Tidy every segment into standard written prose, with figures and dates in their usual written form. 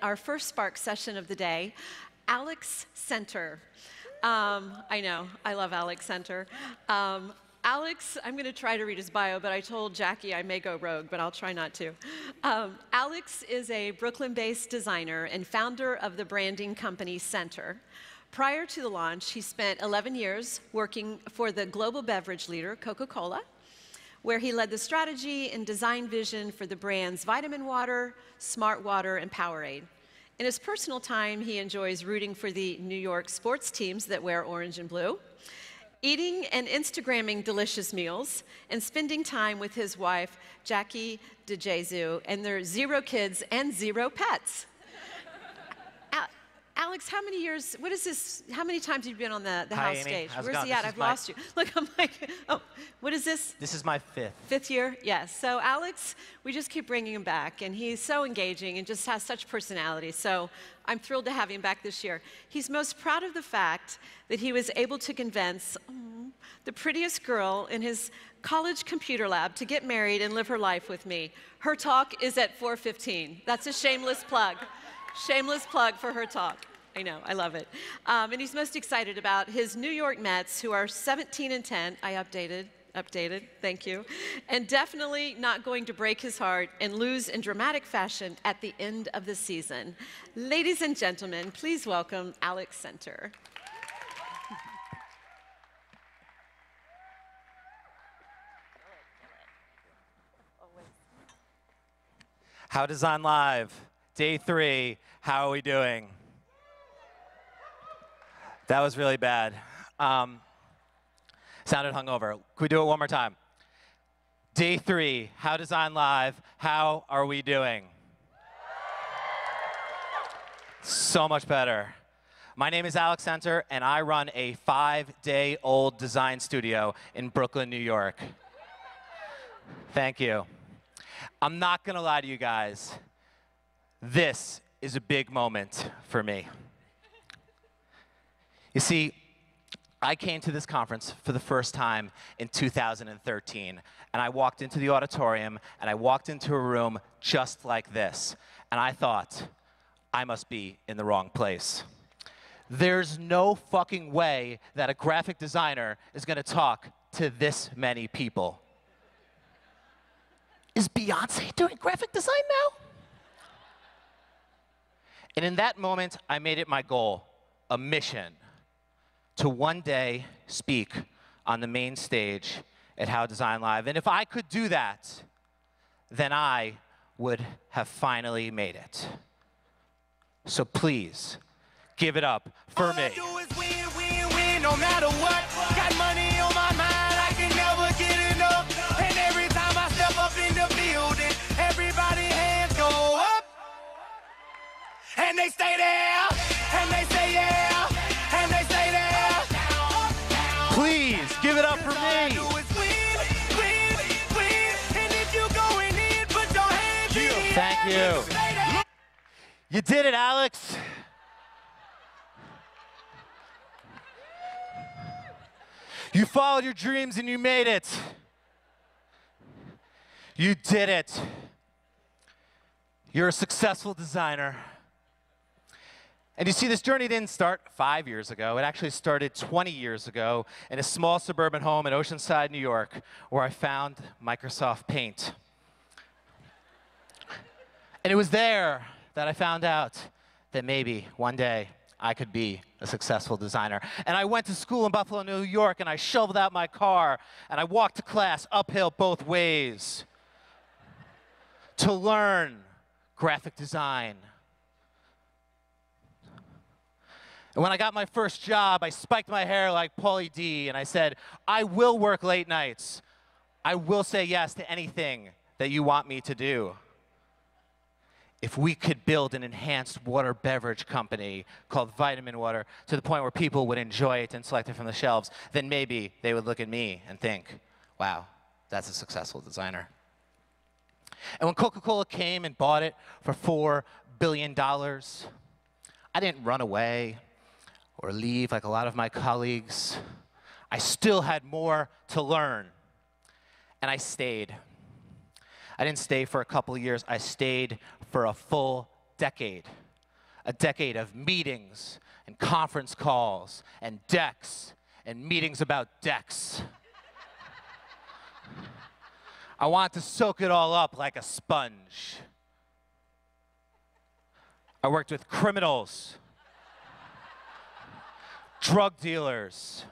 our first Spark session of the day, Alex Center. I know, I love Alex Center. Alex, I'm going to try to read his bio, but I told Jackie I may go rogue, but I'll try not to. Alex is a Brooklyn-based designer and founder of the branding company Center. Prior to the launch, he spent 11 years working for the global beverage leader, Coca-Cola, where he led the strategy and design vision for the brands Vitamin Water, Smart Water, and Powerade. In his personal time, he enjoys rooting for the New York sports teams that wear orange and blue, eating and Instagramming delicious meals, and spending time with his wife, Jackie DeJesus, and their 0 kids and 0 pets. Alex, how many years, what is this, how many times have you been on the Hi, house Amy. stage? How's it Where's going? he at? I've lost you. Look, I'm like, oh, what is this? This is my 5th. 5th year? Yes. So Alex, we just keep bringing him back, and he's so engaging and just has such personality. So I'm thrilled to have him back this year. He's most proud of the fact that he was able to convince the prettiest girl in his college computer lab to get married and live her life with me. Her talk is at 4:15. That's a shameless plug. Shameless plug for her talk. I know, I love it. And he's most excited about his New York Mets, who are 17-10. I updated, thank you. And definitely not going to break his heart and lose in dramatic fashion at the end of the season. Ladies and gentlemen, please welcome Alex Center. How Design Live, day 3. How are we doing? That was really bad. Sounded hungover. Can we do it one more time? Day 3, How Design Live, how are we doing? So much better. My name is Alex Center, and I run a 5-day-old design studio in Brooklyn, New York. Thank you. I'm not gonna lie to you guys. This is a big moment for me. You see, I came to this conference for the first time in 2013, and I walked into the auditorium, and I walked into a room just like this, and I thought, I must be in the wrong place. There's no fucking way that a graphic designer is gonna talk to this many people. Is Beyonce doing graphic design now? And in that moment, I made it my goal, a mission, to one day speak on the main stage at How Design Live. And if I could do that, then I would have finally made it. So please, give it up for me. All I do is win, win, win, no matter what. Got money on my mind, I can never get enough. And every time I step up in the building, everybody hands go up. And they stay there, and they say yeah, and they stay there. Please, give it up for All I me. do is win, win, win. And if you going in, put your hands in the air. Thank you. Stay there. You did it, Alex. You followed your dreams and you made it. You did it. You're a successful designer. And you see, this journey didn't start 5 years ago. It actually started 20 years ago in a small suburban home in Oceanside, New York, where I found Microsoft Paint. And it was there that I found out that maybe one day I could be a successful designer. And I went to school in Buffalo, New York, and I shoveled out my car, and I walked to class uphill both ways to learn graphic design. And when I got my first job, I spiked my hair like Pauly D, and I said, I will work late nights. I will say yes to anything that you want me to do. If we could build an enhanced water beverage company called Vitamin Water to the point where people would enjoy it and select it from the shelves, then maybe they would look at me and think, wow, that's a successful designer. And when Coca-Cola came and bought it for $4 billion, I didn't run away or leave like a lot of my colleagues. I still had more to learn, and I stayed. I didn't stay for a couple of years. I stayed for a full decade. A decade of meetings and conference calls and decks and meetings about decks. I want to soak it all up like a sponge. I worked with criminals, drug dealers,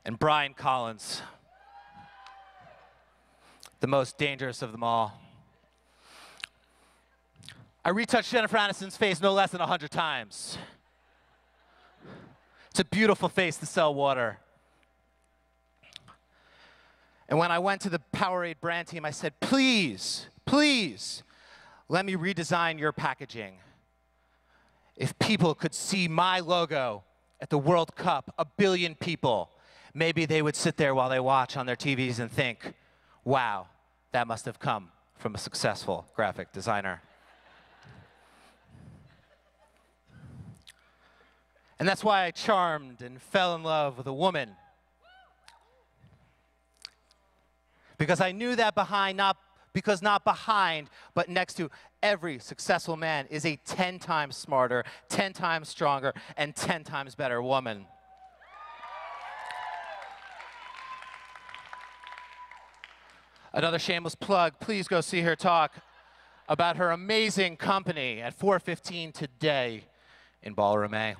and Brian Collins, the most dangerous of them all. I retouched Jennifer Aniston's face no less than 100 times. It's a beautiful face to sell water. And when I went to the Powerade brand team, I said, please, please, let me redesign your packaging. If people could see my logo at the World Cup, 1 billion people, maybe they would sit there while they watch on their TVs and think, wow, that must have come from a successful graphic designer. And that's why I charmed and fell in love with a woman. Because I knew that not behind, but next to every successful man is a 10 times smarter, 10 times stronger, and 10 times better woman. Another shameless plug, please go see her talk about her amazing company at 4:15 today in Ballroom A.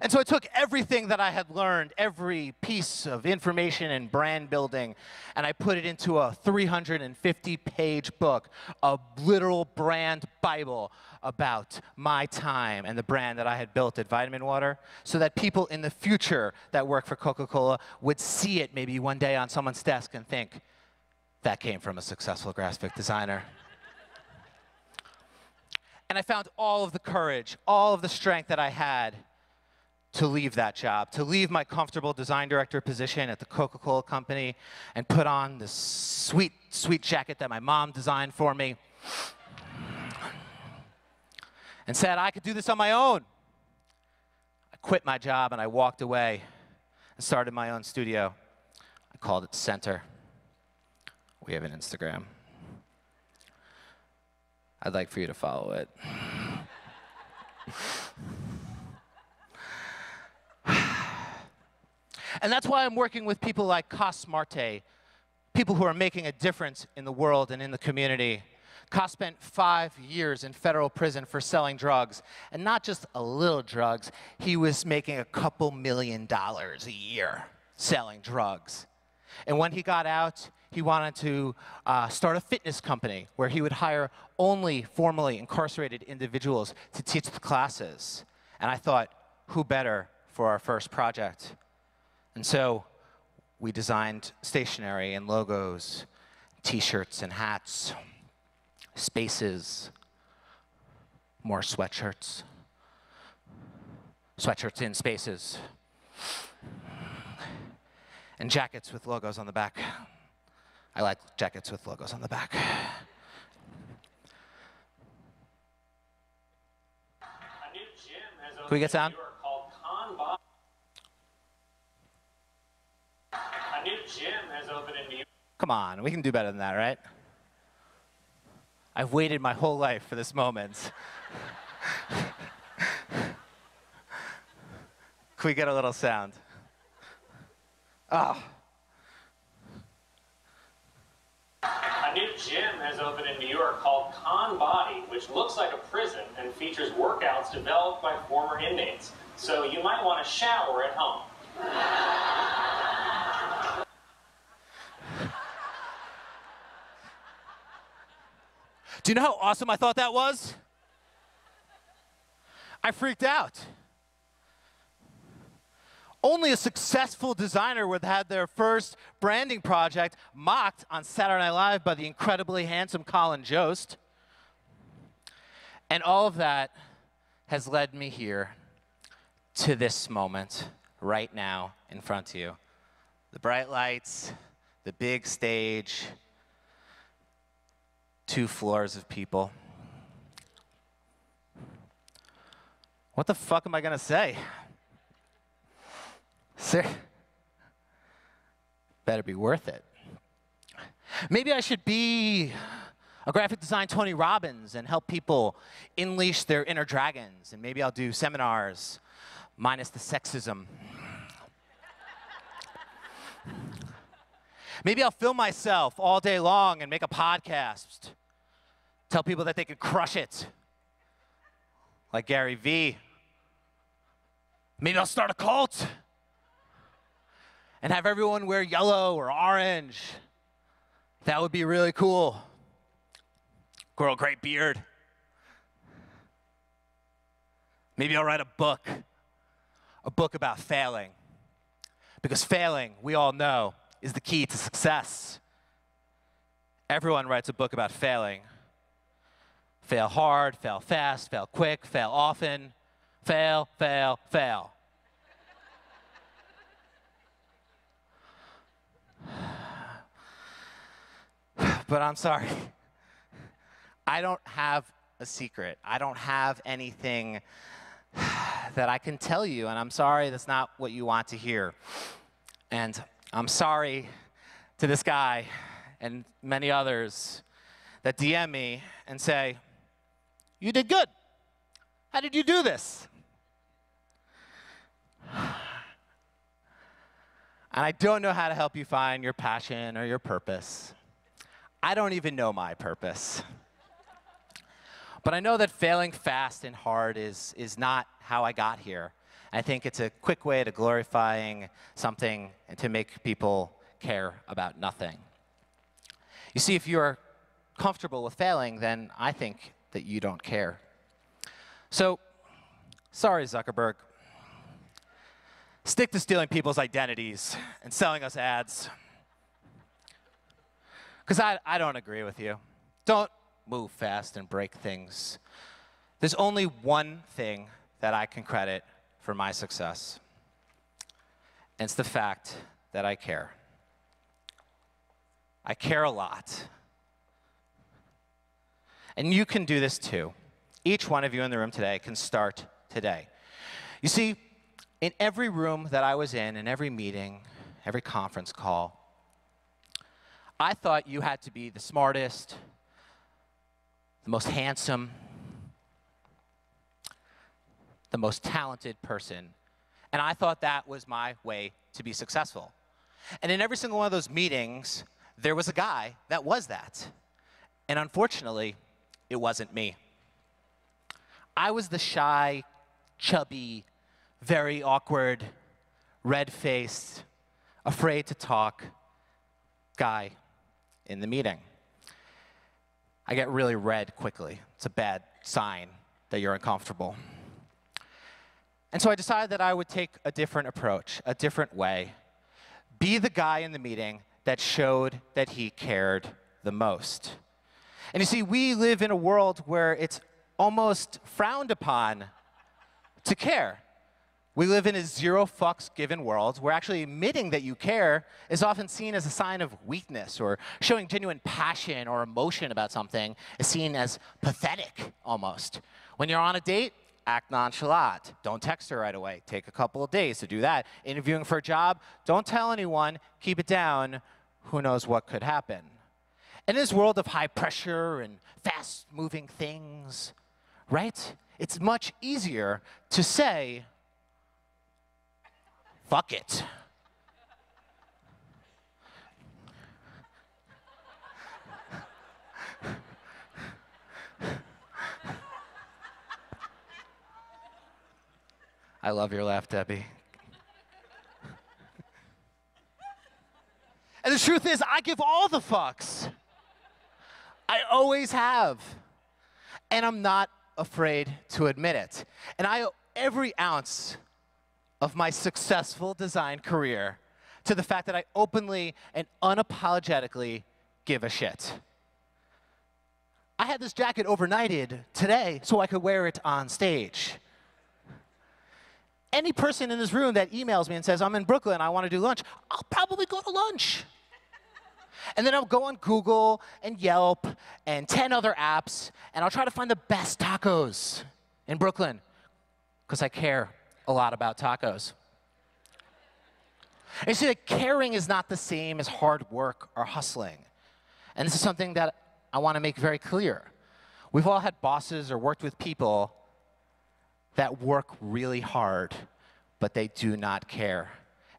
And so I took everything that I had learned, every piece of information in brand building, and I put it into a 350-page book, a literal brand Bible about my time and the brand that I had built at Vitamin Water, so that people in the future that work for Coca-Cola would see it maybe one day on someone's desk and think, that came from a successful graphic designer. And I found all of the courage, all of the strength that I had to leave that job, to leave my comfortable design director position at the Coca-Cola Company and put on this sweet, sweet jacket that my mom designed for me and said I could do this on my own. I quit my job and I walked away and started my own studio. I called it Center. We have an Instagram. I'd like for you to follow it. And that's why I'm working with people like Cos Marte, people who are making a difference in the world and in the community. Cos spent 5 years in federal prison for selling drugs, and not just a little drugs. He was making a couple $1 million a year selling drugs. And when he got out, he wanted to start a fitness company where he would hire only formerly incarcerated individuals to teach the classes. And I thought, who better for our first project? And so we designed stationery and logos, T-shirts and hats, spaces, more sweatshirts, sweatshirts in spaces, and jackets with logos on the back. I like jackets with logos on the back. A new gym has opened Can we get sound? in New York called Kanban. A new gym has opened in New York. Come on, we can do better than that, right? I've waited my whole life for this moment. Can we get a little sound? Ah. A new gym has opened in New York called Khan Body, which looks like a prison and features workouts developed by former inmates. So you might want to shower at home. Do you know how awesome I thought that was? I freaked out. Only a successful designer would have had their first branding project mocked on Saturday Night Live by the incredibly handsome Colin Jost. And all of that has led me here to this moment right now in front of you. The bright lights, the big stage, 2 floors of people. What the fuck am I gonna say? Better be worth it. Maybe I should be I'll graphic design Tony Robbins and help people unleash their inner dragons. And maybe I'll do seminars minus the sexism. Maybe I'll film myself all day long and make a podcast. Tell people that they can crush it, like Gary Vee. Maybe I'll start a cult and have everyone wear yellow or orange. That would be really cool. Grow a great beard. Maybe I'll write a book about failing. Because failing, we all know, is the key to success. Everyone writes a book about failing. Fail hard, fail fast, fail quick, fail often, fail, fail, fail. But I'm sorry. I don't have a secret. I don't have anything that I can tell you, and I'm sorry that's not what you want to hear. And I'm sorry to this guy and many others that DM me and say, "You did good. How did you do this?" And I don't know how to help you find your passion or your purpose. I don't even know my purpose. But I know that failing fast and hard is not how I got here. I think it's a quick way to glorifying something and to make people care about nothing. You see, if you're comfortable with failing, then I think that you don't care. So, sorry, Zuckerberg. Stick to stealing people's identities and selling us ads. Because I don't agree with you. Don't move fast and break things. There's only one thing that I can credit for my success. And it's the fact that I care. I care a lot. And you can do this too. Each one of you in the room today can start today. You see, in every room that I was in every meeting, every conference call, I thought you had to be the smartest, the most handsome, the most talented person. And I thought that was my way to be successful. And in every single one of those meetings, there was a guy that was that. And unfortunately, it wasn't me. I was the shy, chubby, very awkward, red-faced, afraid to talk guy in the meeting. I get really red quickly. It's a bad sign that you're uncomfortable. And so I decided that I would take a different approach, a different way. Be the guy in the meeting that showed that he cared the most. And you see, we live in a world where it's almost frowned upon to care. We live in a zero fucks given world where actually admitting that you care is often seen as a sign of weakness, or showing genuine passion or emotion about something is seen as pathetic almost. When you're on a date, act nonchalant. Don't text her right away. Take a couple of days to do that. Interviewing for a job, don't tell anyone. Keep it down. Who knows what could happen? In this world of high pressure and fast moving things, right? It's much easier to say, fuck it. I love your laugh, Debbie. And the truth is, I give all the fucks. I always have. And I'm not afraid to admit it. And I owe every ounce of my successful design career to the fact that I openly and unapologetically give a shit. I had this jacket overnighted today so I could wear it on stage. Any person in this room that emails me and says, I'm in Brooklyn, I want to do lunch, I'll probably go to lunch. And then I'll go on Google and Yelp and 10 other apps, and I'll try to find the best tacos in Brooklyn, because I care a lot about tacos. And you see, that caring is not the same as hard work or hustling. And this is something that I want to make very clear. We've all had bosses or worked with people that work really hard, but they do not care.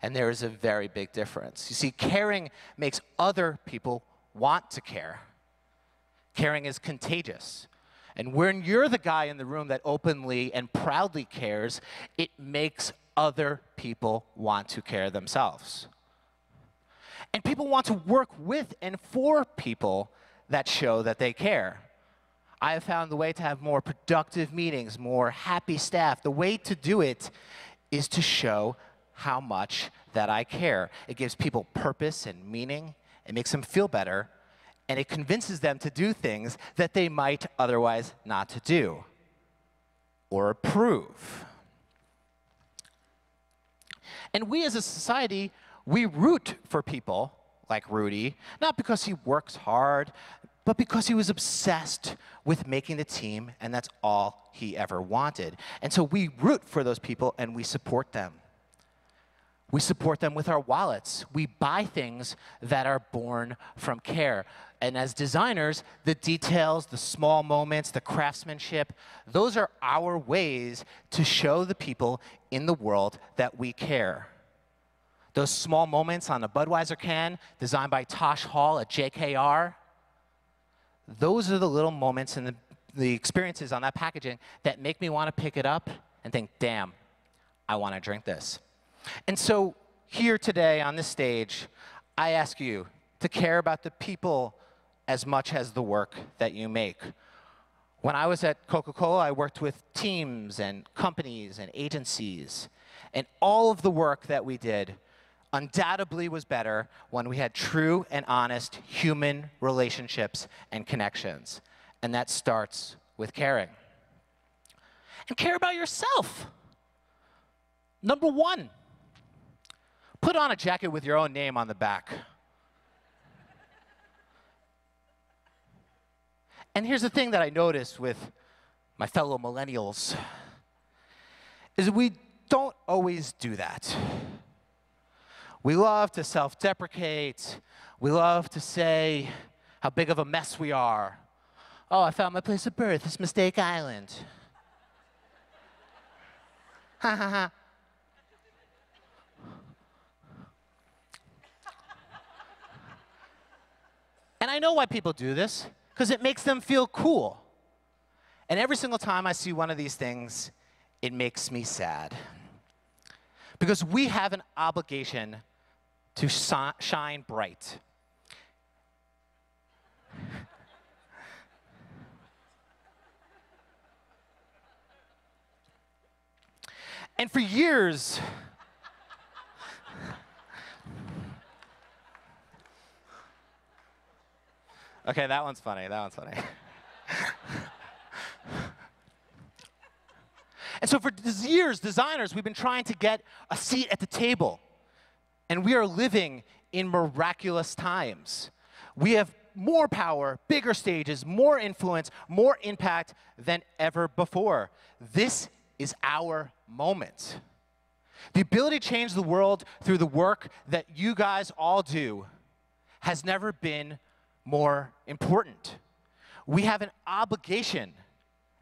And there is a very big difference. You see, caring makes other people want to care. Caring is contagious. And when you're the guy in the room that openly and proudly cares, it makes other people want to care themselves. And people want to work with and for people that show that they care. I have found the way to have more productive meetings, more happy staff. The way to do it is to show how much that I care. It gives people purpose and meaning. It makes them feel better. And it convinces them to do things that they might otherwise not to do or approve. And we as a society, we root for people like Rudy, not because he works hard, but because he was obsessed with making the team, and that's all he ever wanted. And so we root for those people, and we support them. We support them with our wallets. We buy things that are born from care. And as designers, the details, the small moments, the craftsmanship, those are our ways to show the people in the world that we care. Those small moments on a Budweiser can, designed by Tosh Hall at JKR, those are the little moments and the experiences on that packaging that make me want to pick it up and think, damn, I want to drink this. And so here today on this stage, I ask you to care about the people as much as the work that you make. When I was at Coca-Cola, I worked with teams and companies and agencies, and all of the work that we did undoubtedly was better when we had true and honest human relationships and connections. And that starts with caring. And care about yourself. Number one, put on a jacket with your own name on the back. And here's the thing that I noticed with my fellow millennials, is we don't always do that. We love to self-deprecate. We love to say how big of a mess we are. Oh, I found my place of birth. It's Mistake Island. Ha ha ha. And I know why people do this, because it makes them feel cool. And every single time I see one of these things, it makes me sad. Because we have an obligation to shine bright. And for years, okay, that one's funny, that one's funny. And so for years, designers, we've been trying to get a seat at the table. And we are living in miraculous times. We have more power, bigger stages, more influence, more impact than ever before. This is our moment. The ability to change the world through the work that you guys all do has never been more important. We have an obligation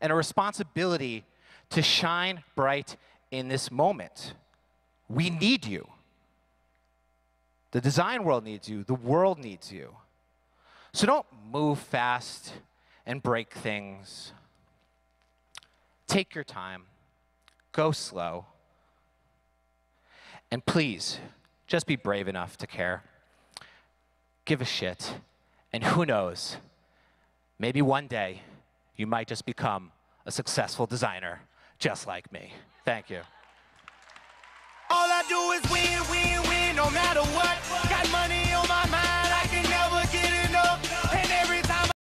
and a responsibility to shine bright in this moment. We need you. The design world needs you. The world needs you. So don't move fast and break things. Take your time. Go slow. And please, just be brave enough to care. Give a shit. And who knows, maybe one day you might just become a successful designer just like me. Thank you.